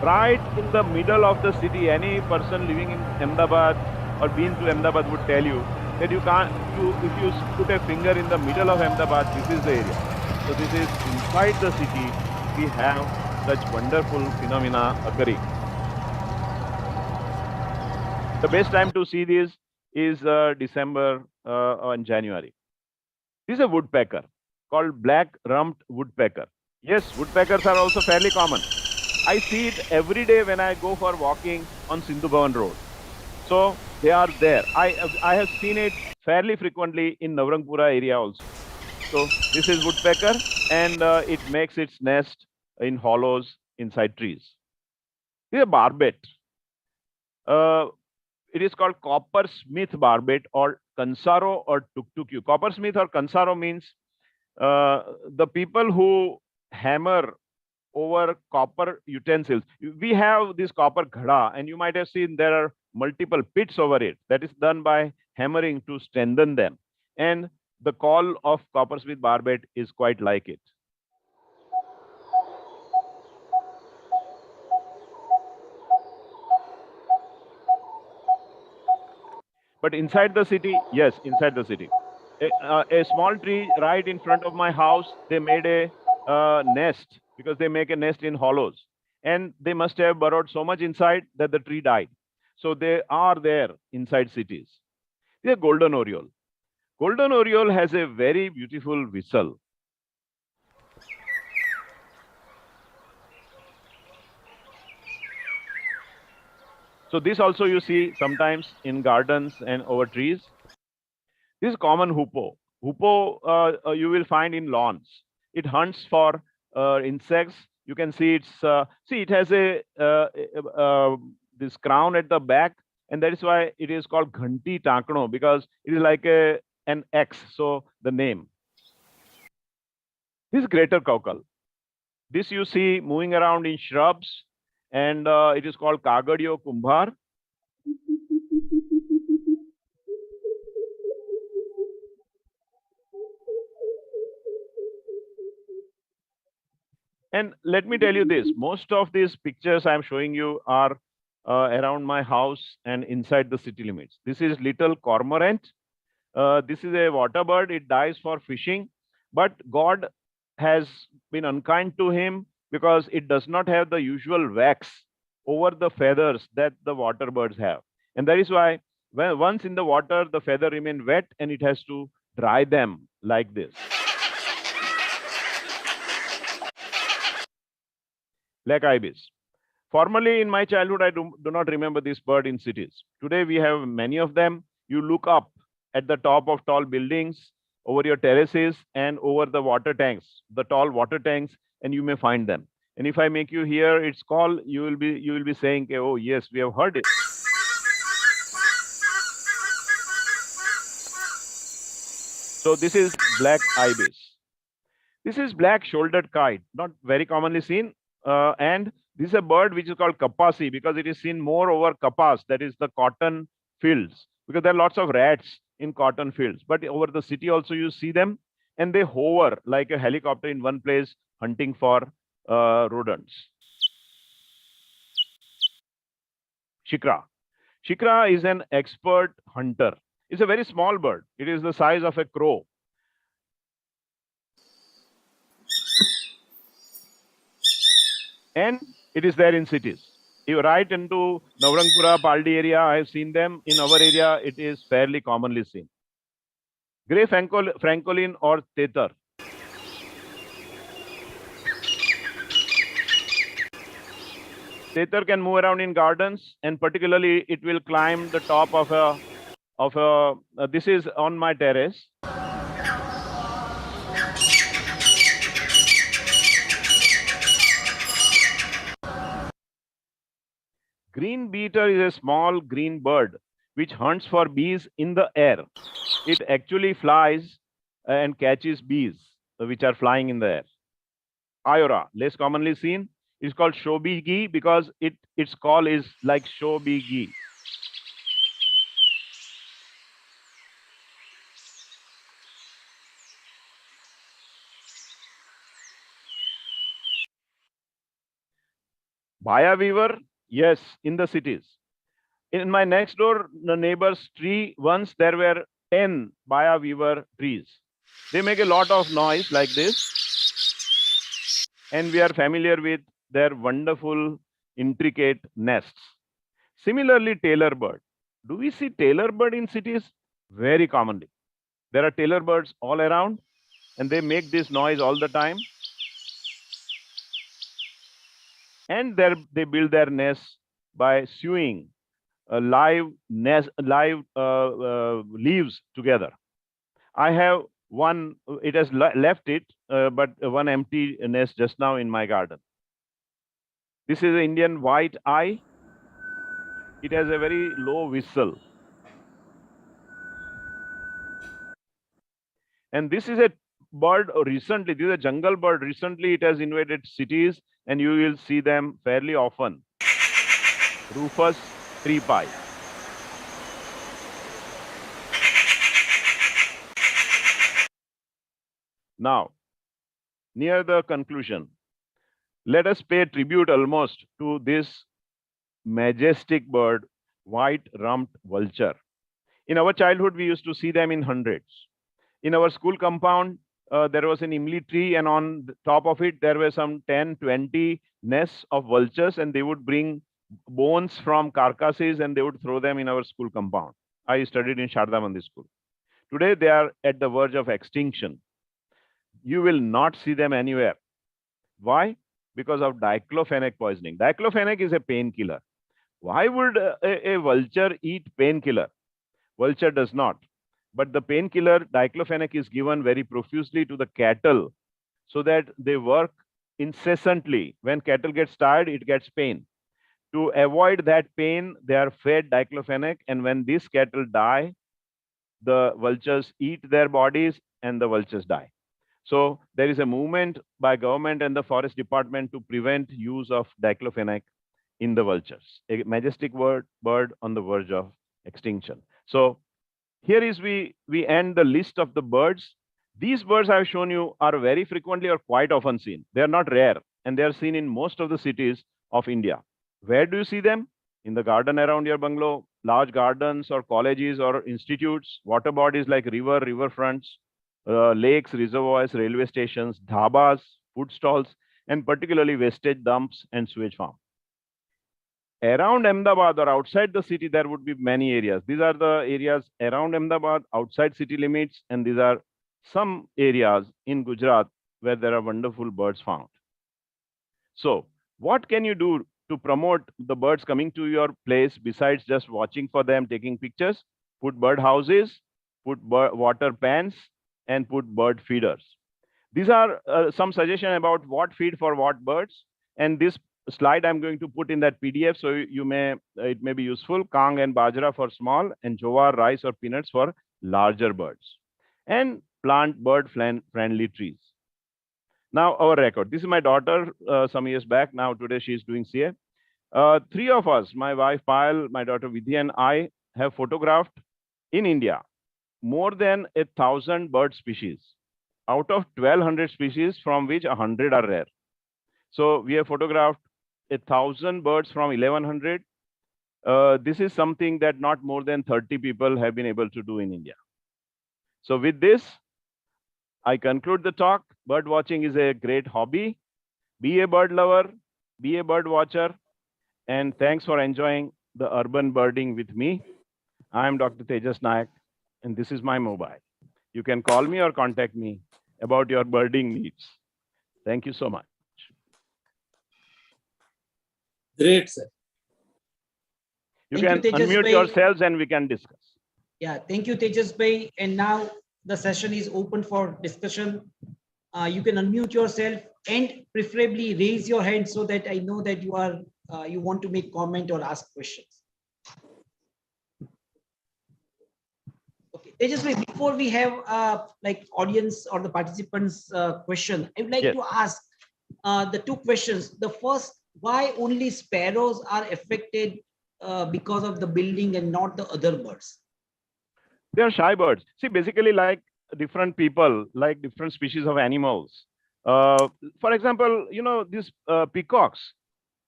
Right in the middle of the city, any person living in Ahmedabad or been to Ahmedabad would tell you that if you put a finger in the middle of Ahmedabad, this is the area. So this is inside the city, we have such wonderful phenomena occurring. The best time to see this is December and January. This is a woodpecker called black rumped woodpecker. Yes, woodpeckers are also fairly common. I see it every day when I go for walking on Sindhu Bhavan Road. So they are there. I have seen it fairly frequently in Navrangpura area also. So this is woodpecker, and it makes its nest in hollows inside trees. This is a barbet. It is called coppersmith barbet or Kansaro or tuktukyu. Coppersmith or Kansaro means the people who hammer over copper utensils. We have this copper ghada, and you might have seen there are multiple pits over it. That is done by hammering to strengthen them. And the call of coppersmith barbet is quite like it. But inside the city, yes, inside the city. A small tree right in front of my house, they made a nest because they make a nest in hollows. And they must have burrowed so much inside that the tree died. So they are there inside cities. They are golden oriole. Golden oriole has a very beautiful whistle. So this also you see sometimes in gardens and over trees. This is common hoopoe. Hoopoe you will find in lawns. It hunts for insects. You can see it has a this crown at the back, and that is why it is called Ghanti Takno, because it is like an X. So the name. This is greater cowcal. This you see moving around in shrubs, and it is called Kagadiyo Kumbhar. And let me tell you this, most of these pictures I'm showing you are around my house and inside the city limits. This is little cormorant. This is a water bird. It dies for fishing, but God has been unkind to him because it does not have the usual wax over the feathers that the water birds have. And that is why when once in the water, the feather remain wet and it has to dry them like this. Black ibis. Formerly in my childhood, I do not remember this bird in cities. Today we have many of them. You look up at the top of tall buildings, over your terraces and over the water tanks, the tall water tanks, and you may find them. And if I make you hear its call, you will be saying, oh yes, we have heard it. So this is black ibis. This is black-shouldered kite, not very commonly seen. And this is a bird which is called kapasi because it is seen more over kapas, that is the cotton fields, because there are lots of rats in cotton fields. But over the city also you see them, and they hover like a helicopter in one place hunting for rodents. Shikra. Shikra is an expert hunter. It's a very small bird. It is the size of a crow. And it is there in cities. You right into Navrangpura, Paldi area, I have seen them. In our area, it is fairly commonly seen. Grey francolin or tether. Tether can move around in gardens, and particularly it will climb the top of a this is on my terrace. Green beater is a small green bird which hunts for bees in the air. it actually flies and catches bees which are flying in the air. Iora, less commonly seen, is called shobigi because its call is like shobigi. Baya weaver, yes, in the cities. In my next door neighbor's tree, once there were 10 Baya weaver trees. They make a lot of noise like this, and we are familiar with their wonderful, intricate nests. Similarly, tailor bird. Do we see tailor bird in cities? Very commonly. There are tailor birds all around, and they make this noise all the time. And they build their nests by sewing live leaves together. I have one, it has left it, but one empty nest just now in my garden. This is an Indian white eye. It has a very low whistle. And this is a bird recently, this is a jungle bird. Recently, it has invaded cities, and you will see them fairly often. Rufus treepi. Now, near the conclusion, let us pay tribute almost to this majestic bird, white rumped vulture. In our childhood, we used to see them in hundreds. In our school compound, there was an imli tree, and on the top of it, there were some 10, 20 nests of vultures, and they would bring bones from carcasses and they would throw them in our school compound. I studied in Sharda Mandir School. Today, they are at the verge of extinction. You will not see them anywhere. Why? Because of diclofenac poisoning. Diclofenac is a painkiller. Why would a vulture eat painkiller? Vulture does not. But the painkiller diclofenac is given very profusely to the cattle so that they work incessantly. When cattle gets tired, it gets pain. To avoid that pain, they are fed diclofenac, and when these cattle die, the vultures eat their bodies and the vultures die. So there is a movement by government and the forest department to prevent use of diclofenac in the vultures, a majestic bird on the verge of extinction. So here is we end the list of the birds. These birds I have shown you are very frequently or quite often seen. They are not rare, and they are seen in most of the cities of India. Where do you see them? In the garden around your bungalow, large gardens or colleges or institutes, water bodies like riverfronts, lakes, reservoirs, railway stations, dhabas, food stalls, and particularly wastage dumps and sewage farms. Around Ahmedabad or outside the city, there would be many areas. These are the areas around Ahmedabad, outside city limits, and these are some areas in Gujarat where there are wonderful birds found. So, what can you do to promote the birds coming to your place besides just watching for them, taking pictures? Put bird houses, put water pans, and put bird feeders. These are some suggestions about what feed for what birds. And this slide I'm going to put in that PDF, so it may be useful. Kang and bajra for small, and jowar, rice or peanuts for larger birds. And plant bird-friendly trees. Now our record. This is my daughter some years back. Now today she is doing CA. Three of us, my wife Payal, my daughter Vidhi, and I have photographed in India more than 1,000 bird species out of 1,200 species, from which 100 are rare. So we have photographed 1,000 birds from 1,100. This is something that not more than 30 people have been able to do in India. So with this, I conclude the talk. Bird watching is a great hobby. Be a bird lover, be a bird watcher, and thanks for enjoying the urban birding with me. I am Dr. Tejus Naik, and this is my mobile. You can call me or contact me about your birding needs. Thank you so much. Great, sir. You Thank can you, Tejas unmute bhai. yourselves and we can discuss. Yeah, thank you, Tejas bhai. And now the session is open for discussion. You can unmute yourself and preferably raise your hand so that I know that you want to make comment or ask questions. Okay, Tejasvi, before we have like audience or the participants question, I would like Yes. to ask the two questions. The first, why only sparrows are affected because of the building and not the other birds? They are shy birds. See, basically, like different people, like different species of animals. For example, you know, these peacocks,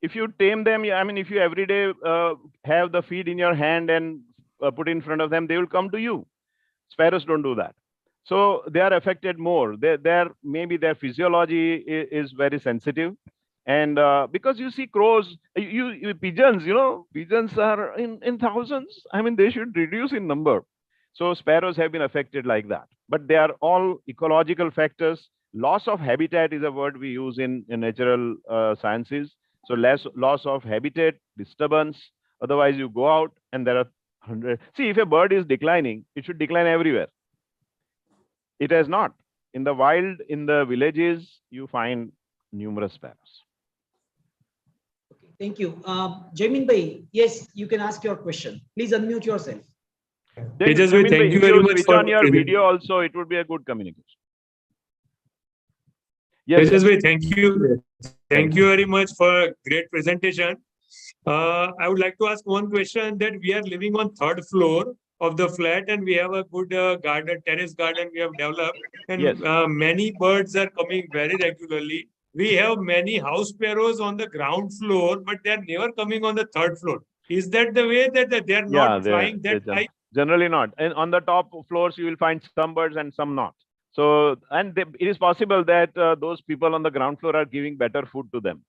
if you tame them, I mean, if you every day have the feed in your hand and put in front of them, they will come to you. Sparrows don't do that. So they are affected more. Maybe their physiology is very sensitive. And because you see crows, pigeons, you know, pigeons are in thousands. I mean, they should reduce in number. So sparrows have been affected like that. But they are all ecological factors. Loss of habitat is a word we use in natural sciences. So loss of habitat, disturbance. Otherwise, you go out and there are 100. See, if a bird is declining, it should decline everywhere. It has not. In the wild, in the villages, you find numerous sparrows. Okay, thank you. Jaimin Bhai, yes, you can ask your question. Please unmute yourself. Then, Tejas, Jamin bhai, thank you if very you much switch for on your presenting. video also, it would be a good communication. Yes, Tejas, sir. thank you. Thank you very much for a great presentation. I would like to ask one question that we are living on third floor of the flat and we have a good garden, terrace garden we have developed and Yes. many birds are coming very regularly. We have many house sparrows on the ground floor, but they are never coming on the third floor. Is that the way that they are not flying that high? Generally not. And on the top floors, you will find some birds and some not. So, and it is possible that those people on the ground floor are giving better food to them.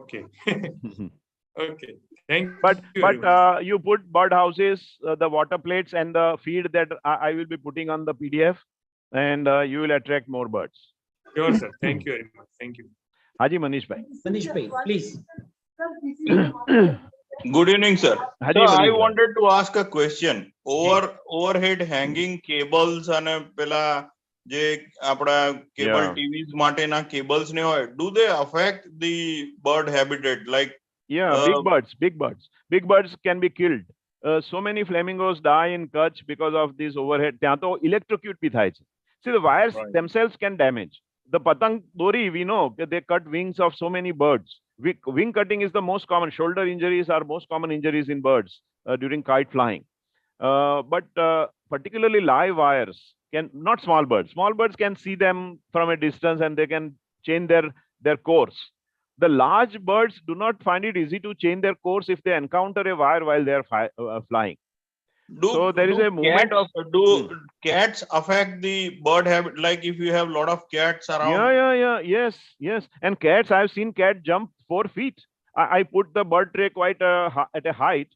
Okay. Okay. Thank But you. very much. you put bird houses, the water plates, and the feed that I will be putting on the PDF, and you will attract more birds. Sure, sir. Thank you very much. Thank you. Haji Manish bhai. Manish Bhai, please. Good evening, sir. Haji So I Manish bhai. wanted to ask a question. Overhead hanging cables અને પેલા જે આપડા cable Yeah. TVs માટેના cables ને હોય, do they affect the bird habitat? Like Yeah, big birds can be killed. So many flamingos die in Kutch because of this overhead. ત્યાં તો electrocute bhi થાય છે. See, the wires themselves can damage. The patang dori, we know that they cut wings of so many birds. Wing cutting is the most common. Shoulder injuries are most common injuries in birds during kite flying. But particularly live wires can, not small birds. Small birds can see them from a distance and they can change their course. The large birds do not find it easy to change their course if they encounter a wire while they are flying. So there is a movement of cats affect the bird habit? Like if you have a lot of cats around? Yes. And cats, I've seen cat jump 4 feet. I put the bird tray quite at a height.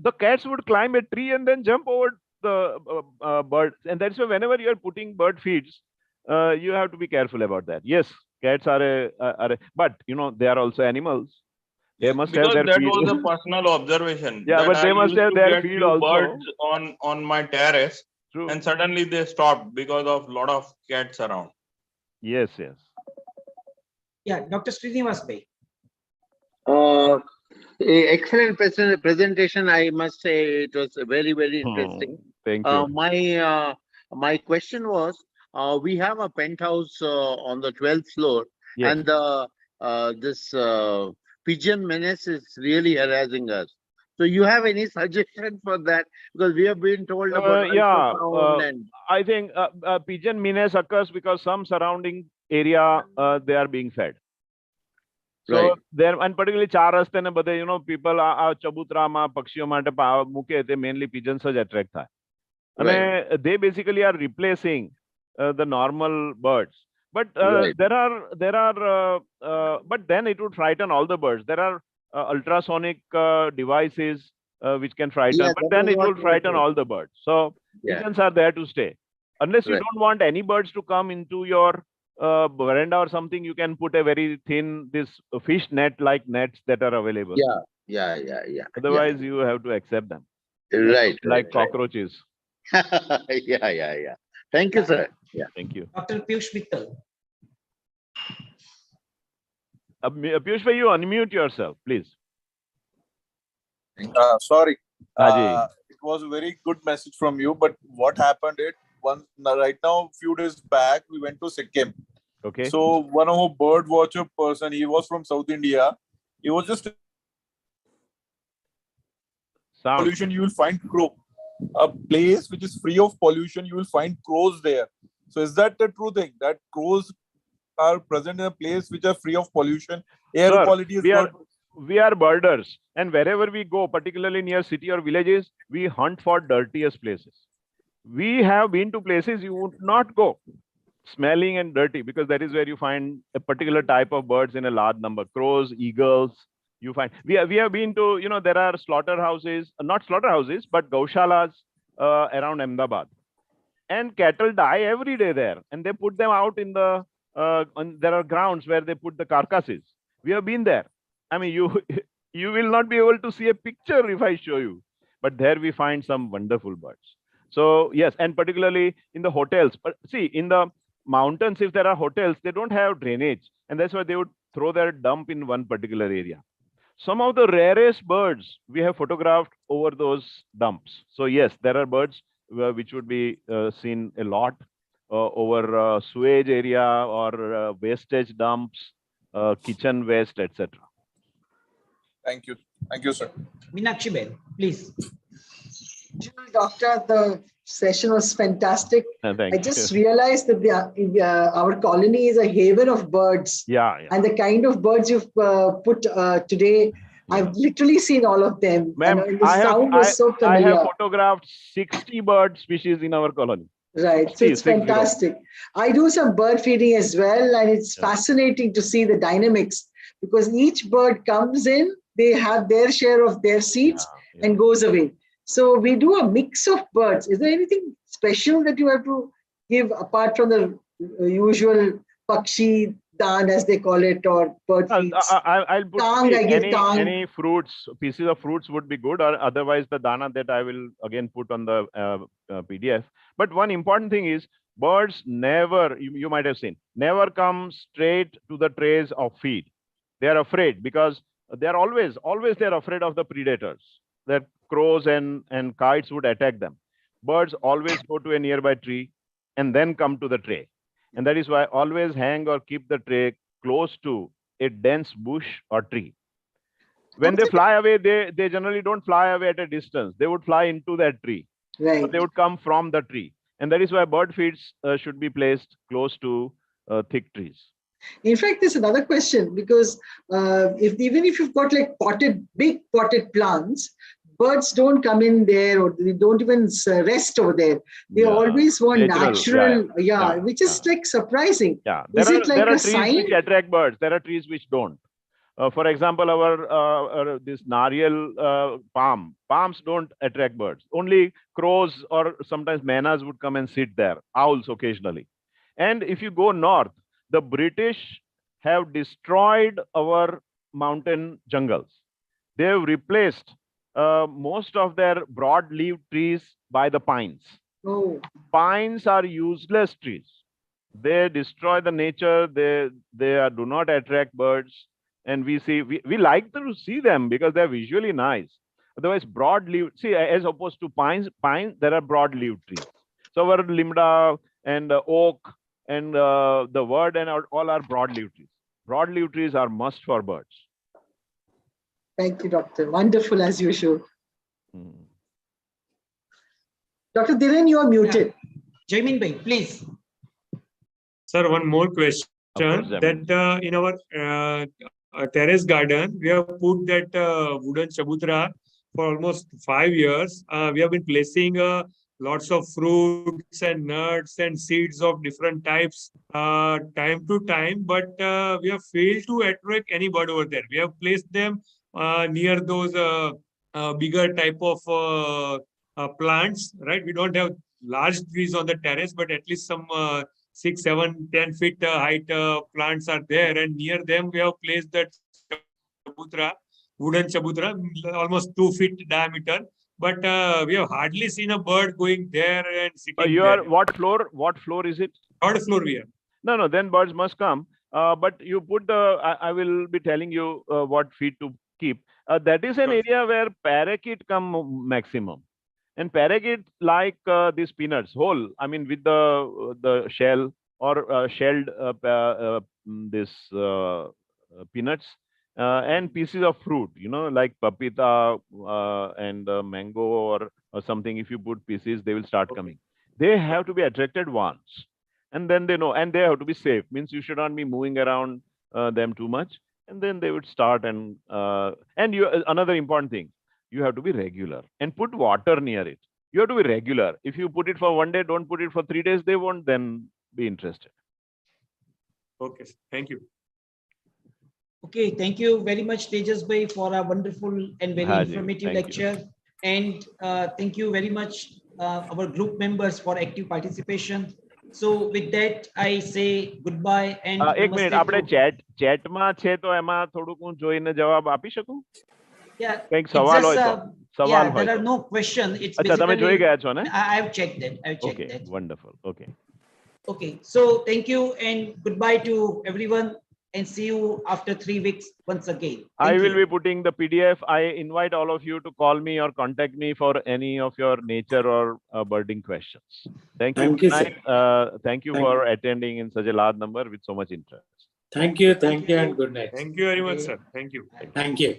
The cats would climb a tree and then jump over the bird. And that's why whenever you're putting bird feeds, you have to be careful about that. Yes, cats are but you know, they are also animals. They must have their that feed. was a personal observation. Yeah, but they must have their feed also. Birds on my terrace. True. And suddenly they stopped because of a lot of cats around. Yes. Yeah, Dr. Srinivas Bhai. Excellent presentation. I must say it was very, very interesting. Thank you. My question was, we have a penthouse on the 12th floor, Yes. and this pigeon menace is really harassing us. So you have any suggestion for that? Because we have been told about ultrasound and I think pigeon menace occurs because some surrounding area they are being fed. So right. there, and particularly ચાર રસ્તે ને બધે, you know, people આ ચબૂતરામાં પક્ષીઓ માટે મૂકે તે mainly pigeons જ attract થાય. અને they basically are replacing the normal birds. But there are but then it would frighten all the birds. There are ultrasonic devices which can frighten, but then it will frighten all the birds. So pigeons are there to stay. Unless you don't want any birds to come into your veranda or something, you can put a very thin fish net like nets that are available. Yeah. Otherwise, you have to accept them. Right. Like cockroaches. Yeah. Thank you, sir. Yeah. Thank you. Dr. Piyush Mittal. Piyush, you unmute yourself, please. Sorry. Haji. was a very good message from you. But what happened? Right now, a few days back, we went to Sikkim. Okay. So one of our bird watcher person, he was from South India. He was just Sound. pollution. You will find crow. A place which is free of pollution, you will find crows there. So is that the true thing? That crows are present in a place which are free of pollution? Air Sir, quality is good. We are birders, and wherever we go, particularly near city or villages, we hunt for dirtiest places. We have been to places you would not go, smelling and dirty, because that is where you find a particular type of birds in a large number. Crows, eagles. You find we have been to, you know, there are slaughterhouses, not slaughterhouses, but gaushalas around Ahmedabad, and cattle die every day there, and they put them out in the there are grounds where they put the carcasses. We have been there. I mean, you will not be able to see a picture if I show you, but there we find some wonderful birds. So yes, and particularly in the hotels. But see, in the mountains, if there are hotels, they don't have drainage, and that's why they would throw their dump in one particular area. Some of the rarest birds we have photographed over those dumps. So yes, there are birds which would be seen a lot over sewage area or wastage dumps, kitchen waste, etc. Thank you. Thank you, sir. Meenakshi Ben, please. Doctor, the session was fantastic. Thank I just realized that our colony is a haven of birds. Yeah. And the kind of birds you've put today, I've literally seen all of them. Ma'am, And the sound was so I familiar. have photographed 60 bird species in our colony. Right. So it's 60. fantastic. I do some bird feeding as well, and it's fascinating to see the dynamics, because each bird comes in, they have their share of their seeds and goes away. So we do a mix of birds. Is there anything special that you have to give apart from the usual pakshi daan, as they call it, or bird feeds? I'll put Tang, I give tang. any fruits, pieces of fruits would be good, or otherwise the dana that I will again put on the PDF. But one important thing is, birds never, you might have seen, never come straight to the trays of feed. They are afraid, because they are always they're afraid of the predators. That crows and kites would attack them. Birds always go to a nearby tree and then come to the tray. And that is why always hang or keep the tray close to a dense bush or tree. When they fly away, they generally don't fly away at a distance. They would fly into that tree. Right. So they would come from the tree. And that is why bird feeds should be placed close to thick trees. In fact, there's another question, because even if you've got like big potted plants, birds don't come in there, or they don't even rest over there. They always want natural, which is like surprising. Yeah, Is it like a trees sign? which attract birds. There are trees which don't. For example, our this Nariyal palms don't attract birds. Only crows or sometimes manas would come and sit there. Owls occasionally. And if you go north, the British have destroyed our mountain jungles. They have replaced most of their broad-leaved trees by the pines. Oh. Pines are useless trees. They destroy the nature. They do not attract birds. And we like to see them because they're visually nice. Otherwise, broad-leaved, see, as opposed to pines, there are broad-leaved trees. So our limda and oak and the wood and all are broad-leaved trees. Broad-leaved trees are must for birds. Thank you, Doctor. Wonderful as usual. Dr. Dhiren, you are muted. Jaimin Bhai, please. Sir, one more question. That in our terrace garden, we have put that wooden chabutra for almost 5 years. We have been placing lots of fruits and nuts and seeds of different types time to time, but we have failed to attract any bird over there. We have placed them near those bigger type of plants, right? We don't have large trees on the terrace, but at least some 6, 7, 10 feet height plants are there, and near them we have placed that chabutra, wooden chabutra, almost 2 feet diameter. But we have hardly seen a bird going there and sitting there. What floor is it? Third floor we are. No, then birds must come. But you put I will be telling you what feed to keep. That is an area where parakeet come maximum. And Parakeet like these peanuts whole. I mean, with the shell or shelled this peanuts and pieces of fruit. You know, like papita and mango or something. If you put pieces, they will start coming. They have to be attracted once, and then they know, and they have to be safe. Means you should not be moving around them too much, and then they would start. And you another important thing, you have to be regular and put water near it. You have to be regular. If you put it for 1 day, don't put it for 3 days, they won't then be interested. Okay, thank you. Okay, thank you very much, Tejas bhai, for a wonderful and very Haji, informative thank you. lecture. And thank you very much, our group members, for active participation. So with that, I say goodbye and એક minute, આપણે to- ચેટમાં છે તો એમાં થોડુંક હું જોઈને જવાબ આપી શકું? Yeah, કંઈક it's સવાલ just, હોય તો. સવાલ yeah, હોય there are તો. no question. It's અચ્છા, તમે જોઈ basically, ગયા છો ને? I've checked that. I've checked Okay, that. wonderful. Okay. Okay, so thank you and goodbye to everyone, and see you after 3 weeks once again. I Thank will you. be putting the PDF. I invite all of you to call me or contact me for any of your nature or birding questions. Thank you. Thank you, Good sir. night. Thank you Thank for attending in such a large number with so much interest. Thank you, and good night. Thank you very much, sir. Thank you. Thank you.